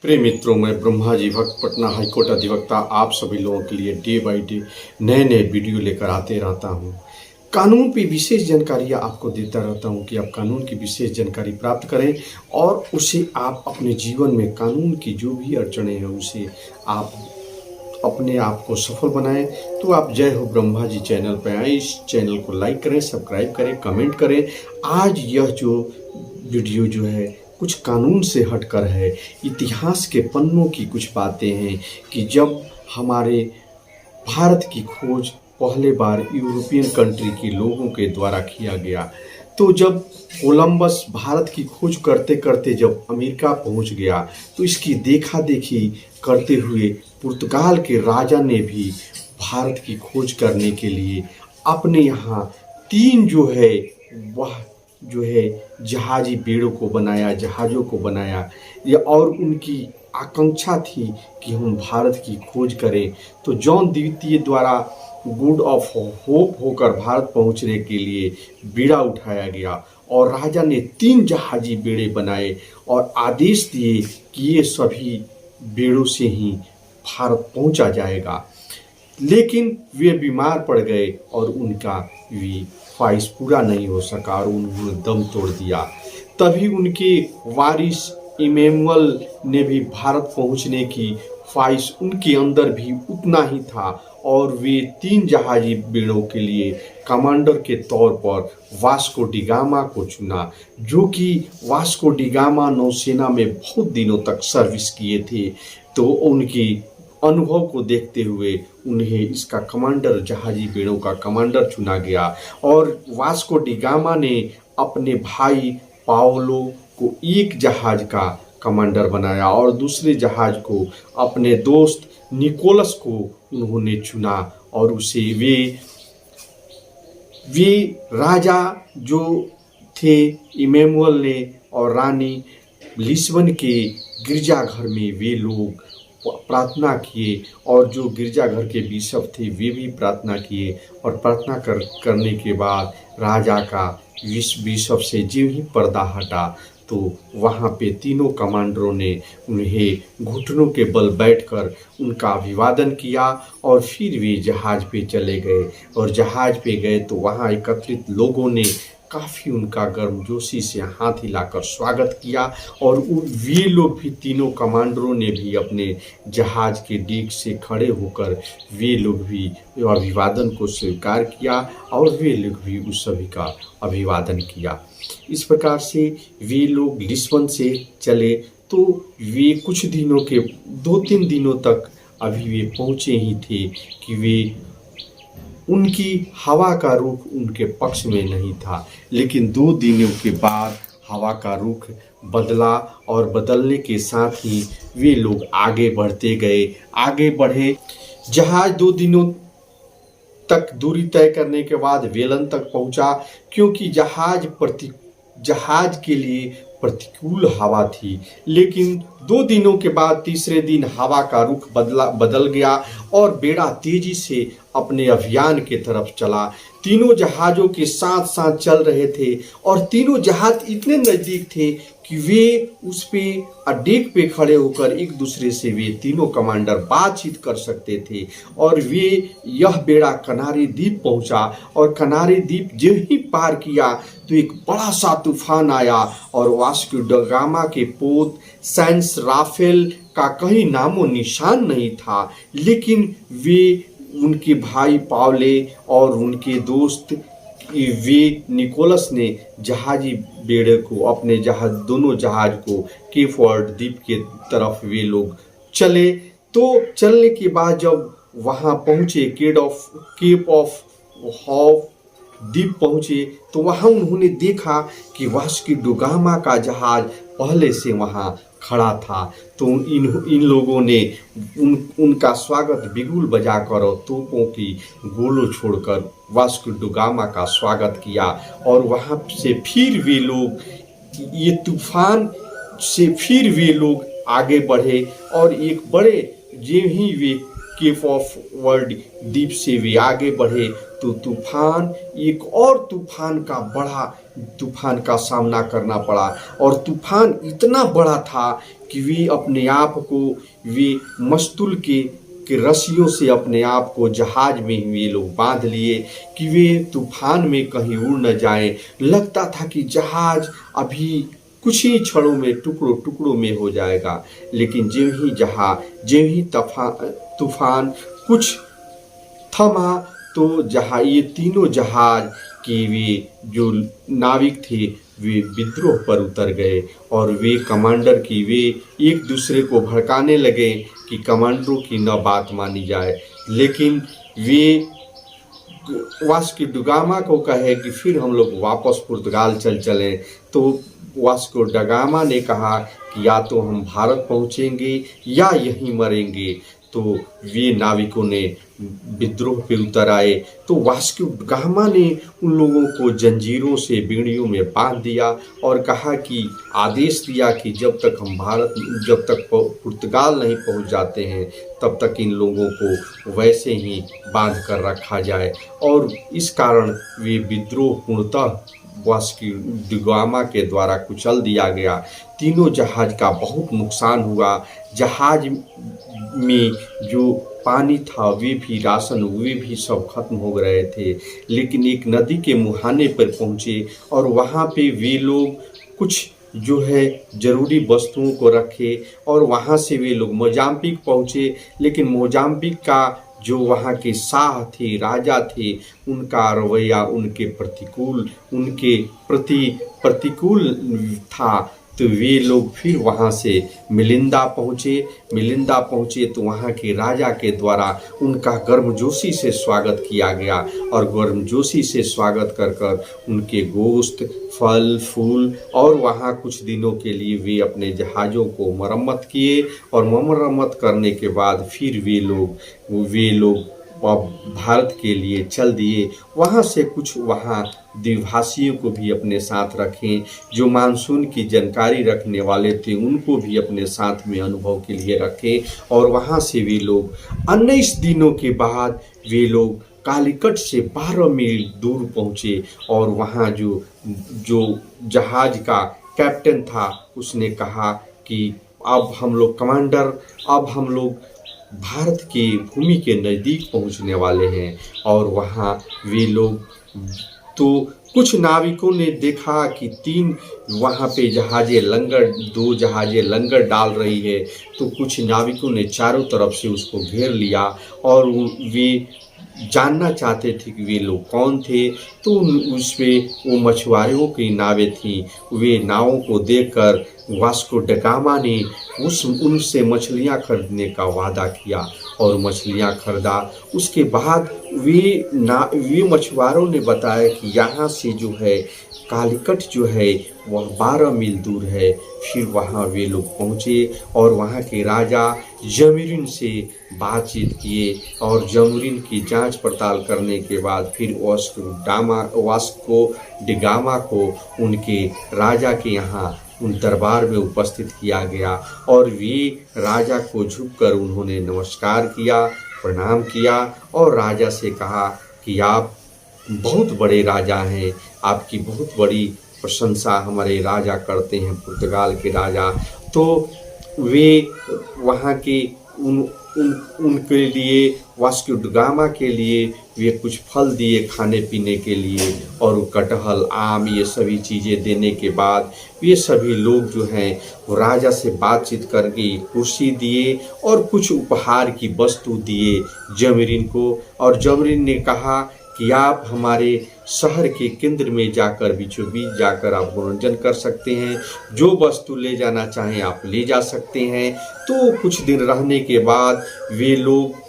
प्रिय मित्रों, मैं ब्रह्मा जी भक्त पटना हाईकोर्ट अधिवक्ता आप सभी लोगों के लिए डे बाय डे नए नए वीडियो लेकर आते रहता हूं। कानून पे विशेष जानकारियां आपको देता रहता हूं कि आप कानून की विशेष जानकारी प्राप्त करें और उसे आप अपने जीवन में कानून की जो भी अड़चने हैं उसे आप अपने आप को सफल बनाएं। तो आप जय हो ब्रह्मा जी चैनल पर आए, इस चैनल को लाइक करें, सब्सक्राइब करें, कमेंट करें। आज यह जो वीडियो जो है कुछ कानून से हटकर है, इतिहास के पन्नों की कुछ बातें हैं कि जब हमारे भारत की खोज पहले बार यूरोपियन कंट्री के लोगों के द्वारा किया गया, तो जब कोलंबस भारत की खोज करते करते जब अमेरिका पहुंच गया तो इसकी देखा देखी करते हुए पुर्तगाल के राजा ने भी भारत की खोज करने के लिए अपने यहाँ तीन जो है वह जो है जहाजी बेड़ों को बनाया, जहाज़ों को बनाया। ये और उनकी आकांक्षा थी कि हम भारत की खोज करें। तो जॉन द्वितीय द्वारा गुड ऑफ होप होकर भारत पहुंचने के लिए बीड़ा उठाया गया और राजा ने तीन जहाजी बेड़े बनाए और आदेश दिए कि ये सभी बेड़ों से ही भारत पहुंचा जाएगा। लेकिन वे बीमार पड़ गए और उनका भी ख्वाहिश पूरा नहीं हो सका और उन्होंने दम तोड़ दिया। तभी उनके वारिस इमैनुअल ने भी भारत पहुंचने की ख्वाहिश उनके अंदर भी उतना ही था और वे तीन जहाजी बेड़ों के लिए कमांडर के तौर पर वास्को डी गामा को चुना, जो कि वास्को डी गामा नौसेना में बहुत दिनों तक सर्विस किए थे। तो उनकी अनुभव को देखते हुए उन्हें इसका कमांडर, जहाजी बेड़ों का कमांडर चुना गया और वास्को डी गामा ने अपने भाई पाओलो को एक जहाज का कमांडर बनाया और दूसरे जहाज को अपने दोस्त निकोलस को उन्होंने चुना और उसे वे राजा जो थे इमैनुअल ने और रानी लिस्बन के गिरजाघर में वे लोग प्रार्थना किए और जो गिरजाघर के बिशप थे वे भी प्रार्थना किए और प्रार्थना करने के बाद राजा का बिशप से जो ही पर्दा हटा तो वहाँ पे तीनों कमांडरों ने उन्हें घुटनों के बल बैठकर उनका अभिवादन किया और फिर वे जहाज पे चले गए और जहाज पे गए तो वहाँ एकत्रित लोगों ने काफ़ी उनका गर्मजोशी से हाथ हिलाकर स्वागत किया और वे लोग भी, तीनों कमांडरों ने भी अपने जहाज के डेक से खड़े होकर वे लोग भी अभिवादन को स्वीकार किया और वे लोग भी उस सभी का अभिवादन किया। इस प्रकार से वे लोग लिस्बन से चले तो वे कुछ दिनों के 2-3 दिनों तक अभी वे पहुँचे ही थे कि वे उनकी हवा का रुख उनके पक्ष में नहीं था। लेकिन 2 दिनों के बाद हवा का रुख बदला और बदलने के साथ ही वे लोग आगे बढ़ते गए, आगे बढ़े। जहाज 2 दिनों तक दूरी तय करने के बाद वेलन तक पहुंचा, क्योंकि जहाज के लिए प्रतिकूल हवा थी। लेकिन 2 दिनों के बाद तीसरे दिन हवा का रुख बदल गया और बेड़ा तेजी से अपने अभियान के तरफ चला। तीनों जहाज़ों के साथ साथ चल रहे थे और तीनों जहाज इतने नज़दीक थे कि वे उस पे डेक पे खड़े होकर एक दूसरे से वे तीनों कमांडर बातचीत कर सकते थे। और वे यह बेड़ा कनारी द्वीप पहुंचा और कनारी द्वीप जो ही पार किया तो एक बड़ा सा तूफान आया और वास्को डी गामा के पोत सैंस राफेल का कहीं नामो निशान नहीं था। लेकिन वे, उनके भाई पावले और उनके दोस्त वे निकोलस ने जहाजी बेड़े को, अपने दोनों जहाज को केप वर्ड द्वीप के तरफ वे लोग चले। तो चलने के बाद जब वहाँ पहुँचे, केप ऑफ हॉफ द्वीप पहुँचे तो वहाँ उन्होंने देखा कि वास्को डी गामा का जहाज पहले से वहाँ खड़ा था। तो इन लोगों ने उनका स्वागत बिगुल बजाकर और तोपों की गोलों छोड़कर वास्को डी गामा का स्वागत किया। और वहाँ से फिर वे लोग, ये तूफान से फिर वे लोग आगे बढ़े और एक बड़े, जो ही वे केप ऑफ वर्ल्ड द्वीप से वे आगे बढ़े तो तूफान, एक और तूफान का बड़ा तूफान का सामना करना पड़ा। और तूफान इतना बड़ा था कि वे अपने आप को वे मस्तूल के रस्सियों से अपने आप को जहाज में वे लोग बांध लिए कि वे तूफान में कहीं उड़ न जाएं। लगता था कि जहाज अभी कुछ ही क्षणों में टुकड़ों टुकड़ों में हो जाएगा। लेकिन ज्यों ही तूफान कुछ थमा तो ये तीनों जहाज के वे जो नाविक थे वे विद्रोह पर उतर गए और वे कमांडर की वे एक दूसरे को भड़काने लगे कि कमांडरों की न बात मानी जाए। लेकिन वे वास्को ड गामा को कहे कि फिर हम लोग वापस पुर्तगाल चलें। तो वास्को ड गामा ने कहा कि या तो हम भारत पहुंचेंगे या यहीं मरेंगे। तो वे नाविकों ने विद्रोह पे उतर आए। तो वास्को ड गामा ने उन लोगों को जंजीरों से बेड़ियों में बांध दिया और कहा कि आदेश दिया कि जब तक पुर्तगाल नहीं पहुंच जाते हैं तब तक इन लोगों को वैसे ही बांध कर रखा जाए। और इस कारण वे विद्रोह पूर्णतः वास्को ड गामा के द्वारा कुचल दिया गया। तीनों जहाज का बहुत नुकसान हुआ। जहाज में जो पानी था वे भी राशन वे भी सब खत्म हो रहे थे। लेकिन एक नदी के मुहाने पर पहुँचे और वहाँ पे वे लोग कुछ जो है ज़रूरी वस्तुओं को रखे और वहाँ से वे लोग मोजाम्बिक पहुँचे। लेकिन मोजाम्बिक का जो वहाँ के शाह थे, राजा थे, उनका रवैया उनके प्रति प्रतिकूल था। तो वे लोग फिर वहाँ से मिलिंदा पहुँचे तो वहाँ के राजा के द्वारा उनका गर्मजोशी से स्वागत किया गया और गर्मजोशी से स्वागत कर उनके गोश्त, फल फूल और वहाँ कुछ दिनों के लिए वे अपने जहाज़ों को मरम्मत किए और मरम्मत करने के बाद फिर वे लोग भारत के लिए चल दिए। वहाँ से कुछ वहाँ द्विभाषियों को भी अपने साथ रखें, जो मानसून की जानकारी रखने वाले थे उनको भी अपने साथ में अनुभव के लिए रखें। और वहाँ से वे लोग 19 दिनों के बाद वे लोग कालीकट से 12 मील दूर पहुँचे। और वहाँ जो जहाज का कैप्टन था उसने कहा कि अब हम लोग भारत की भूमि के नज़दीक पहुंचने वाले हैं। और वहाँ वे लोग तो कुछ नाविकों ने देखा कि 2 जहाज़ें लंगर डाल रही है। तो कुछ नाविकों ने चारों तरफ से उसको घेर लिया और वे जानना चाहते थे कि वे लोग कौन थे। तो उस पे वो मछुआरों की नावें थीं। वे नावों को देखकर वास्को ड गामा ने उनसे मछलियाँ खरीदने का वादा किया और मछलियाँ खरीदा। उसके बाद वे मछुआरों ने बताया कि यहाँ से जो है कालीकट जो है वह 12 मील दूर है। फिर वहाँ वे लोग पहुँचे और वहाँ के राजा जमीरिन से बातचीत किए और जमीरिन की जांच पड़ताल करने के बाद फिर वास्को ड गामा को उनके राजा के यहाँ उन दरबार में उपस्थित किया गया। और वे राजा को झुककर उन्होंने नमस्कार किया, प्रणाम किया और राजा से कहा कि आप बहुत बड़े राजा हैं, आपकी बहुत बड़ी प्रशंसा हमारे राजा करते हैं, पुर्तगाल के राजा। तो वे वहाँ के उनके लिए वास्को ड गामा के लिए वे कुछ फल दिए खाने पीने के लिए और कटहल, आम, ये सभी चीज़ें देने के बाद वे सभी लोग जो हैं वो राजा से बातचीत करके कुर्सी दिए और कुछ उपहार की वस्तु दिए जमीरिन को। और जमीरिन ने कहा कि आप हमारे शहर के केंद्र में जाकर बीचों बीच जाकर आप मनोरंजन कर सकते हैं, जो वस्तु ले जाना चाहें आप ले जा सकते हैं। तो कुछ दिन रहने के बाद वे लोग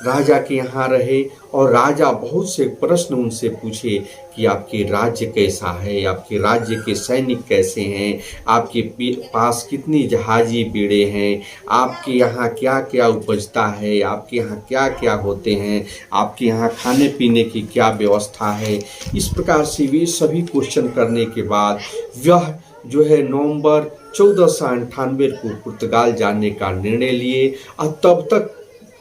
राजा के यहाँ रहे और राजा बहुत से प्रश्न उनसे पूछे कि आपके राज्य कैसा है, आपके राज्य के सैनिक कैसे हैं, आपके पास कितनी जहाजी बेड़े हैं, आपके यहाँ क्या क्या उपजता है, आपके यहाँ क्या क्या होते हैं, आपके यहाँ खाने पीने की क्या व्यवस्था है। इस प्रकार से वे सभी क्वेश्चन करने के बाद वह जो है नवंबर 1498 को पुर्तगाल जाने का निर्णय लिए। और तब तक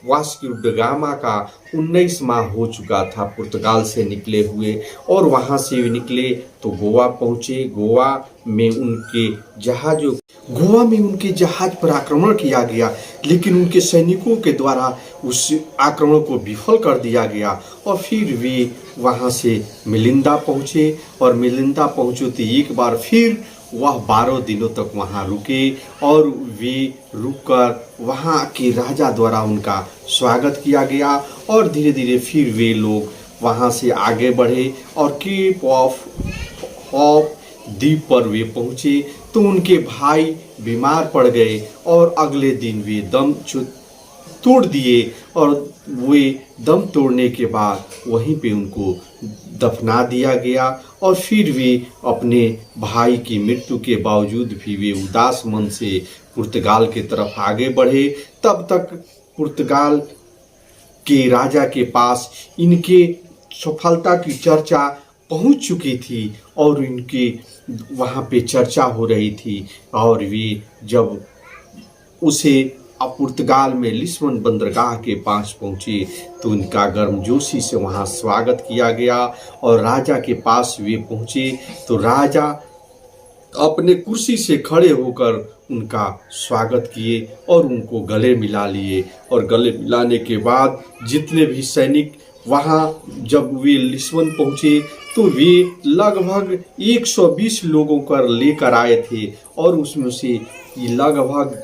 वास्को ड गामा का 19 माह हो चुका था पुर्तगाल से निकले हुए, और वहाँ से निकले तो गोवा पहुँचे। गोवा में उनके जहाज पर आक्रमण किया गया, लेकिन उनके सैनिकों के द्वारा उस आक्रमण को विफल कर दिया गया, और फिर वे वहाँ से मिलिंदा पहुँचे। और मिलिंदा पहुँचे तो एक बार फिर वह 12 दिनों तक वहाँ रुके, और वे रुककर वहाँ के राजा द्वारा उनका स्वागत किया गया। और धीरे धीरे फिर वे लोग वहाँ से आगे बढ़े और केप ऑफ द्वीप पर वे पहुँचे तो उनके भाई बीमार पड़ गए, और अगले दिन वे दम तोड़ दिए, और वे दम तोड़ने के बाद वहीं पे उनको दफना दिया गया। और फिर वे अपने भाई की मृत्यु के बावजूद भी वे उदास मन से पुर्तगाल की तरफ आगे बढ़े। तब तक पुर्तगाल के राजा के पास इनके सफलता की चर्चा पहुंच चुकी थी, और इनके वहाँ पे चर्चा हो रही थी। और वे जब उसे पुर्तगाल में लिस्बन बंदरगाह के पास पहुँचे तो उनका गर्मजोशी से वहाँ स्वागत किया गया। और राजा के पास वे पहुँचे तो राजा अपने कुर्सी से खड़े होकर उनका स्वागत किए और उनको गले मिला लिए। और गले मिलाने के बाद जितने भी सैनिक वहाँ जब वे लिस्बन पहुँचे तो वे लगभग 120 लोगों को लेकर आए थे, और उसमें से लगभग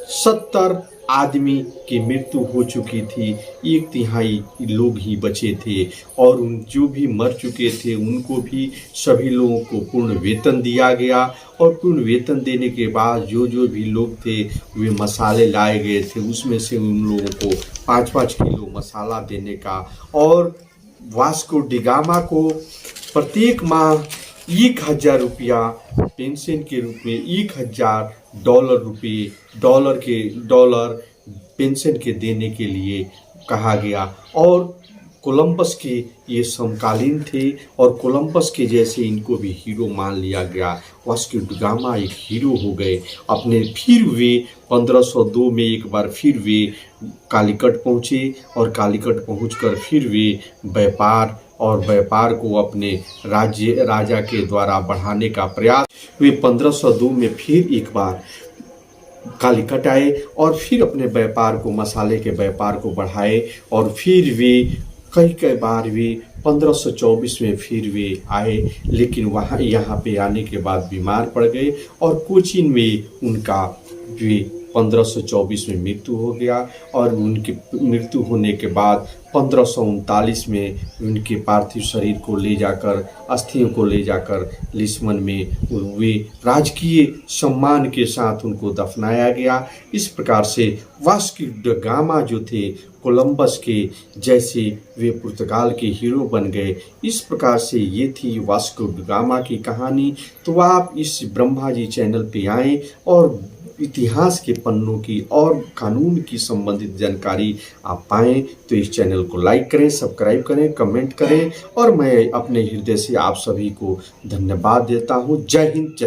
70 आदमी की मृत्यु हो चुकी थी, 1/3 लोग ही बचे थे। और जो भी मर चुके थे उनको भी सभी लोगों को पूर्ण वेतन दिया गया। और पूर्ण वेतन देने के बाद जो भी लोग थे वे मसाले लाए गए थे, उसमें से उन लोगों को 5-5 किलो मसाला देने का। और वास्को डी गामा को प्रत्येक माह 1000 रुपया पेंशन के रूप में $1000 पेंशन के देने के लिए कहा गया। और कोलंबस के ये समकालीन थे, और कोलंबस के जैसे इनको भी हीरो मान लिया गया। वास्को डी गामा एक हीरो हो गए अपने। फिर वे 1502 में एक बार फिर वे कालीकट पहुँचे, और कालीकट पहुँचकर फिर वे व्यापार को अपने राजा के द्वारा बढ़ाने का प्रयास। वे 1502 में फिर एक बार कालीकट आए और फिर अपने व्यापार को, मसाले के व्यापार को बढ़ाए। और फिर वे कई बार वे 1524 में फिर वे आए, लेकिन यहाँ पे आने के बाद बीमार पड़ गए, और कोचीन में उनका वे 1524 में मृत्यु हो गया। और उनकी मृत्यु होने के बाद 1539 में उनके पार्थिव शरीर को ले जाकर, अस्थियों को ले जाकर लिस्बन में वे राजकीय सम्मान के साथ उनको दफनाया गया। इस प्रकार से वास्को ड गामा जो थे कोलंबस के जैसे वे पुर्तगाल के हीरो बन गए। इस प्रकार से ये थी वास्को ड गामा की कहानी। तो आप इस ब्रह्मा जी चैनल पे आएँ और इतिहास के पन्नों की और कानून की संबंधित जानकारी आप पाएँ तो इस चैनल को लाइक करें, सब्सक्राइब करें, कमेंट करें। और मैं अपने हृदय से आप सभी को धन्यवाद देता हूँ। जय हिंद।